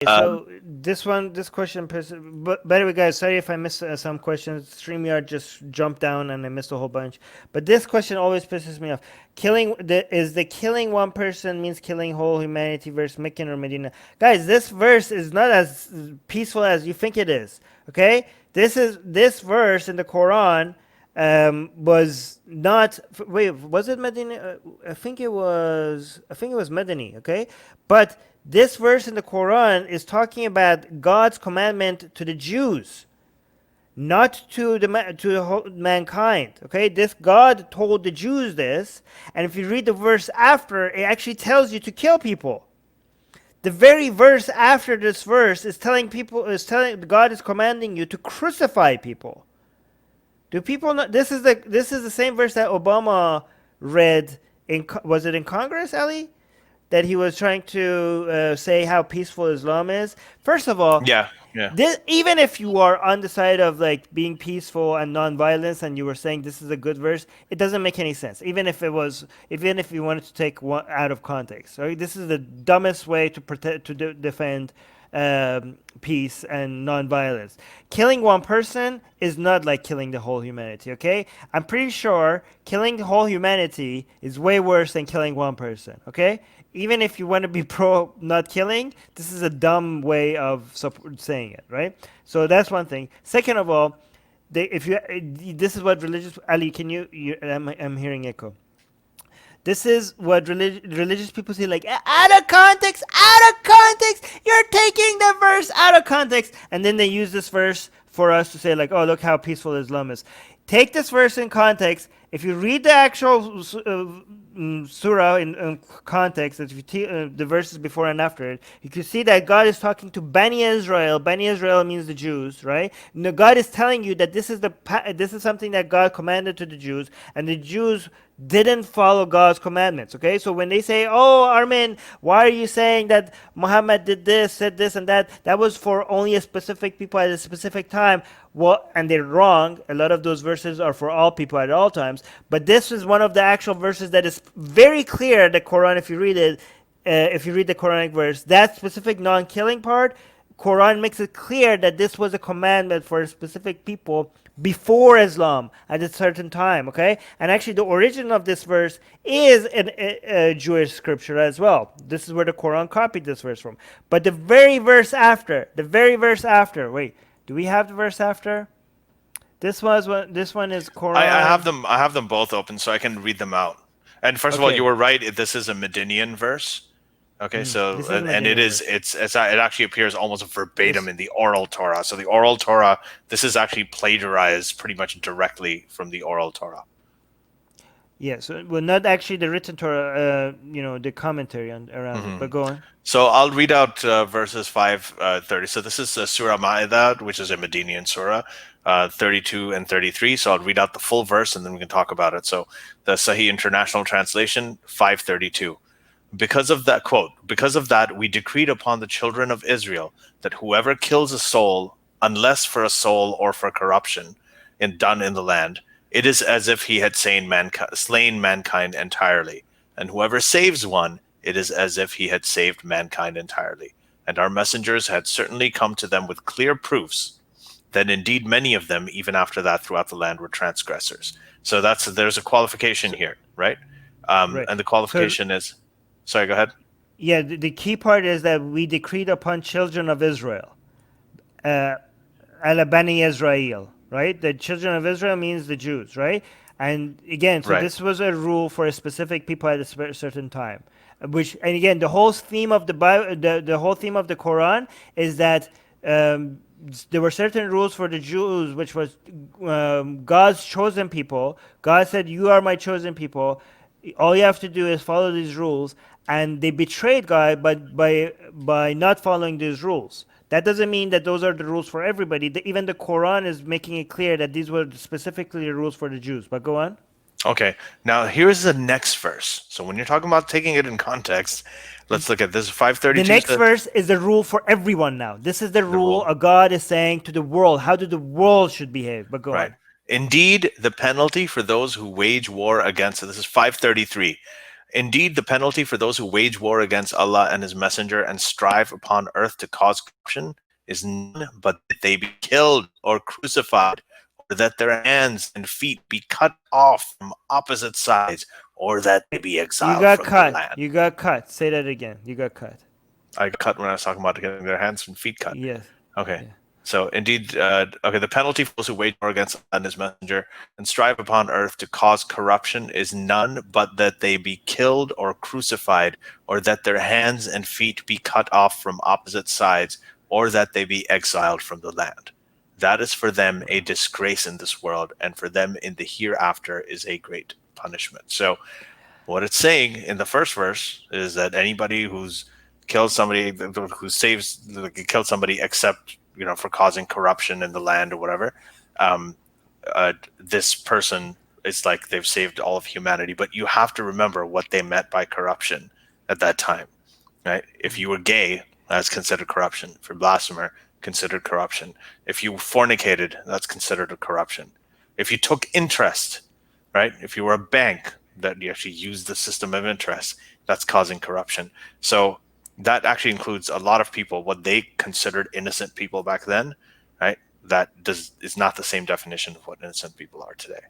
So this question, but by the way, guys, sorry if I missed some questions. StreamYard just jumped down and I missed a whole bunch. But this question always pisses me off. Is the killing one person means killing whole humanity versus Meccan or Medina? Guys, this verse is not as peaceful as you think it is. Okay, this verse in the Quran was not. Wait, was it Medina? I think it was. I think it was Medini. Okay, but this verse in the Quran is talking about God's commandment to the Jews, not to the whole mankind. Okay, this God told the Jews this, and if you read the verse after, it actually tells you to kill people. The very verse after this verse is telling God is commanding you to crucify people. Do people know this is the same verse that Obama read was it in Congress, Ali? That he was trying to say how peaceful Islam is. First of all, Yeah. even if you are on the side of like being peaceful and non-violence, and you were saying this is a good verse, it doesn't make any sense. Even if you wanted to take one out of context, right? This is the dumbest way to defend peace and non-violence. Killing one person is not like killing the whole humanity. Okay, I'm pretty sure killing the whole humanity is way worse than killing one person. Okay, even if you want to be pro not killing, this is a dumb way of saying it, right? So that's one thing. Second of all, this is what religious Ali. I'm hearing echo. This is what religious people say, like, out of context, you're taking the verse out of context. And then they use this verse for us to say, like, oh, look how peaceful Islam is. Take this verse in context. If you read the actual surah in context, if you the verses before and after it, you can see that God is talking to Bani Israel. Bani Israel means the Jews, right? Now God is telling you that this is something that God commanded to the Jews, and the Jews didn't follow God's commandments. Okay, so when they say, "Oh, Armin, why are you saying that Muhammad did this, said this, and that? That was for only a specific people at a specific time." Well, and they're wrong. A lot of those verses are for all people at all times. But this is one of the actual verses that is very clear. The Quran, if you read it, if you read the Quranic verse, that specific non-killing part, Quran makes it clear that this was a commandment for specific people before Islam at a certain time. Okay, and actually, the origin of this verse is a Jewish scripture as well. This is where the Quran copied this verse from. But the very verse after, wait. Do we have the verse after? This one is Quran. I have them both open so I can read them out. And first of all, you were right. This is a Medinian verse. Okay, so it actually appears almost verbatim in the oral Torah. So the oral Torah, this is actually plagiarized pretty much directly from the oral Torah. Yeah, so well, not actually the written Torah, the commentary around it, but go on. So I'll read out verses 5:30. So this is Surah Ma'idah, which is a Medinian surah, 32 and 33. So I'll read out the full verse and then we can talk about it. So the Sahih International Translation, 5:32. Because of that, we decreed upon the children of Israel that whoever kills a soul, unless for a soul or for corruption, done in the land, it is as if he had slain mankind entirely. And whoever saves one, it is as if he had saved mankind entirely. And our messengers had certainly come to them with clear proofs that indeed many of them, even after that, throughout the land were transgressors. So there's a qualification here, right? Right. And the qualification is... Sorry, go ahead. Yeah, the key part is that we decreed upon children of Israel. Ala Bani Israel, right? The children of Israel means the Jews, right? And again, so this was a rule for a specific people at a certain time. And again, the whole theme of the Bible, the whole theme of the Quran is that there were certain rules for the Jews, which was God's chosen people. God said, "You are my chosen people. All you have to do is follow these rules." And they betrayed God by not following these rules. That doesn't mean that those are the rules for everybody. Even the Quran is making it clear that these were specifically the rules for the Jews. But go on. Okay. Now, here's the next verse. So when you're talking about taking it in context, let's look at this 532. The next verse is the rule for everyone now. This is the rule God is saying to the world. How the world should behave. But go on. Indeed, the penalty for those who wage war against it. This is 533. Indeed, the penalty for those who wage war against Allah and His Messenger and strive upon earth to cause corruption is none but that they be killed or crucified, or that their hands and feet be cut off from opposite sides, or that they be You exiled got from the cut. land. You got cut. Say that again. You got cut. I cut when I was talking about getting their hands and feet cut. Yes. Okay. Yeah. So indeed, the penalty for those who wage war against Allah and His Messenger and strive upon earth to cause corruption is none but that they be killed or crucified, or that their hands and feet be cut off from opposite sides, or that they be exiled from the land. That is for them a disgrace in this world, and for them in the hereafter is a great punishment. So what it's saying in the first verse is that anybody who's killed somebody, killed somebody, except for causing corruption in the land or whatever, this person is like they've saved all of humanity. But you have to remember what they meant by corruption at that time, right? If you were gay, that's considered corruption. If you're blasphemer, considered corruption. If you fornicated, that's considered a corruption. If you took interest, right? If you were a bank that you actually used the system of interest, that's causing corruption. So that actually includes a lot of people, what they considered innocent people back then, right? That is not the same definition of what innocent people are today.